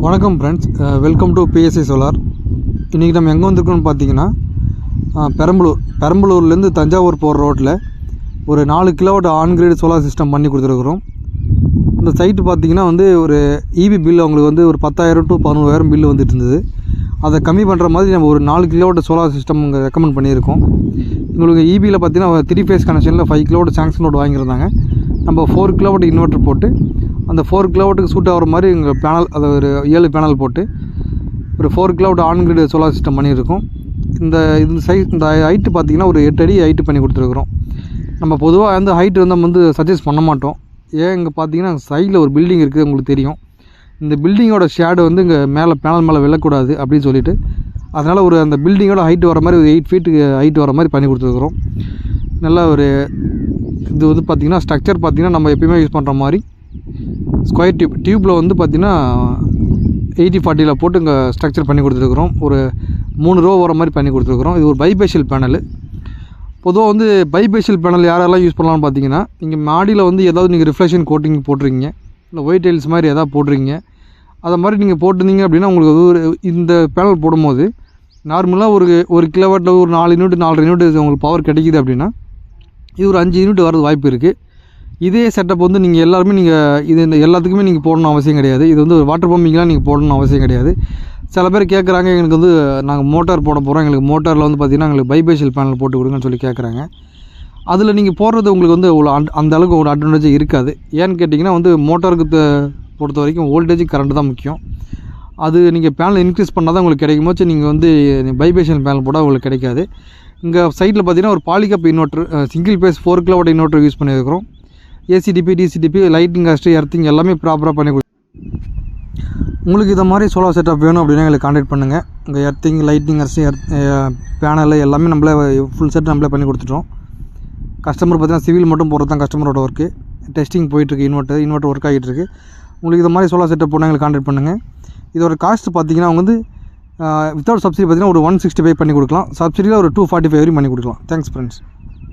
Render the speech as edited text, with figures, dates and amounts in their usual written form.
வணக்கம் friends, welcome to BSc solar. இன்றைக்கி நம்ம எங்கே வந்திருக்கோம்னு பார்த்தீங்கன்னா பெரம்பலூர்லேருந்து தஞ்சாவூர் போகிற ரோட்டில் ஒரு 4 கிலோவாட் ஆன்கிரேட் சோலார் சிஸ்டம் பண்ணி கொடுத்துருக்குறோம். இந்த சைட்டு பார்த்திங்கன்னா ஒரு இபி பில் அவங்களுக்கு ஒரு 10,000 to 11,000 பில்லு வந்துட்டு இருந்தது. அதை கம்மி பண்ணுற மாதிரி நம்ம ஒரு 4 கிலோவாட் சோலார் சிஸ்டம் இங்கே ரெக்கமெண்ட் பண்ணியிருக்கோம். உங்களுக்கு இபியில் பார்த்தீங்கன்னா 3 ஃபேஸ் கனெக்ஷனில் 5 கிலோவாட் சாங்ஷன் லோட் வாங்கியிருந்தாங்க. நம்ம 4 கிலோவாட் இன்வெர்ட்டர் போட்டு அந்த 4 கிலோவாட்டுக்கு சூட் ஆகிற மாதிரி எங்கள் பேனல், அதை ஒரு 7 பேனல் போட்டு ஒரு 4 கிலோவாட் ஆன்கிரிட் சோலார் சிஸ்டம் பண்ணியிருக்கோம். இந்த ஹைட்டு பார்த்திங்கன்னா ஒரு 8 அடி ஹைட்டு பண்ணி கொடுத்துருக்குறோம். நம்ம பொதுவாக ஹைட்டு நம்ம சஜஸ்ட் பண்ண மாட்டோம். ஏன் இங்கே பார்த்தீங்கன்னா சைடில் ஒரு பில்டிங் இருக்குது, உங்களுக்கு தெரியும். இந்த பில்டிங்கோட ஷேடு இங்கே மேலே பேனல் மேலே விழக்கூடாது அப்படின்னு சொல்லிட்டு, அதனால் அந்த பில்டிங்கோட ஹைட்டு வர மாதிரி ஒரு 8 ஃபீட்டுக்கு ஹைட்டு வர மாதிரி பண்ணி கொடுத்துருக்குறோம். நல்லா இது பார்த்திங்கன்னா ஸ்ட்ரக்சர் பார்த்திங்கன்னா நம்ம எப்பயுமே யூஸ் பண்ணுற மாதிரி ஸ்கொயர் டியூப்பில் பார்த்திங்கன்னா 80-40 போட்டு இங்கே ஸ்ட்ரக்சர் பண்ணி கொடுத்துருக்குறோம். ஒரு 3 ரோ வர மாதிரி பண்ணி கொடுத்துருக்குறோம். இது ஒரு பைபேஷியல் பேனல். பொதுவாக பைபேஷியல் பேனல் யாரெல்லாம் யூஸ் பண்ணலாம்னு பார்த்தீங்கன்னா, நீங்கள் மாடியில் ஏதாவது நீங்கள் ரிஃப்ளெக்ஷன் கோட்டிங் போட்டிருக்கீங்க, இல்லை ஒயிட் டைல்ஸ் மாதிரி எதாவது போட்டிருக்கீங்க. அதை மாதிரி நீங்கள் போட்டிருந்தீங்க அப்படின்னா உங்களுக்கு இந்த பேனல் போடும்போது நார்மலாக ஒரு கிலோவாட்டில் ஒரு 4 யூனிட் 4.5 யூனிட் உங்களுக்கு பவர் கிடைக்கிது அப்படின்னா, இது ஒரு 5 யூனிட் வரது வாய்ப்பு இருக்குது. இதே செட்டப் நீங்கள் எல்லாருமே இது எல்லாத்துக்குமே நீங்கள் போடணும் அவசியம் கிடையாது. இது ஒரு வாட்டர் பம்பிங்லாம் நீங்கள் போடணும் அவசியம் கிடையாது. சில பேர் கேட்குறாங்க, எங்களுக்கு நாங்கள் மோட்டார் போட போகிறோம், எங்களுக்கு மோட்டாரில் பார்த்திங்கன்னா எங்களுக்கு பைபேஷியல் பேனல் போட்டு கொடுங்கன்னு சொல்லி கேட்குறாங்க. அதில் நீங்கள் போடுறது உங்களுக்கு ஒரு அந்த அளவுக்கு ஒரு அட்வான்டேஜ் இருக்காது. ஏன்னு கேட்டிங்கன்னா மோட்டாருக்கு பொறுத்த வரைக்கும் வோல்டேஜ் கரண்ட் தான் முக்கியம். அது நீங்கள் பேனல் இன்க்ரீஸ் பண்ணால் தான் உங்களுக்கு கிடைக்கும் போச்சு. நீங்கள் பைபேஷியல் பேனல் போட்டால் உங்களுக்கு கிடைக்காது. இங்கே சைட்டில் பார்த்திங்கன்னா ஒரு Polycab inverter, single phase 4 kilowatt inverter use பண்ணியிருக்கிறோம். ACDB, DCDB, lighting cost, earthing எல்லாமே ப்ராப்பராக பண்ணி உங்களுக்கு இதை மாதிரி சோலார் செட்டப் வேணும் அப்படின்னா எங்களுக்கு கான்டாக்ட் பண்ணுங்கள். இங்கே எர்த்திங், லைட்டிங் காஸ்ட்டு, பேனல் எல்லாமே நம்மளே ஃபுல் செட் நம்மளே பண்ணி கொடுத்துட்டோம். கஸ்டமர் பார்த்திங்கன்னா சிவில் மட்டும் போகிறது தான் கஸ்டமரோட ஒர்க்கு. டெஸ்டிங் போயிட்டுருக்கு, இன்வெர்ட்டர் ஒர்க் ஆகிட்டுருக்கு. உங்களுக்கு இது மாதிரி சோலார் செட்டப் போனால் எங்களுக்கு கான்டாக்ட் பண்ணுங்கள். இதோட காஸ்ட் பார்த்திங்கன்னா வித்தவுட் சப்சிடி பார்த்திங்கன்னா ஒரு 165 பண்ணி கொடுக்கலாம். சப்சிடியில் ஒரு 245 வரையும் பண்ணி கொடுக்கலாம். Thanks friends.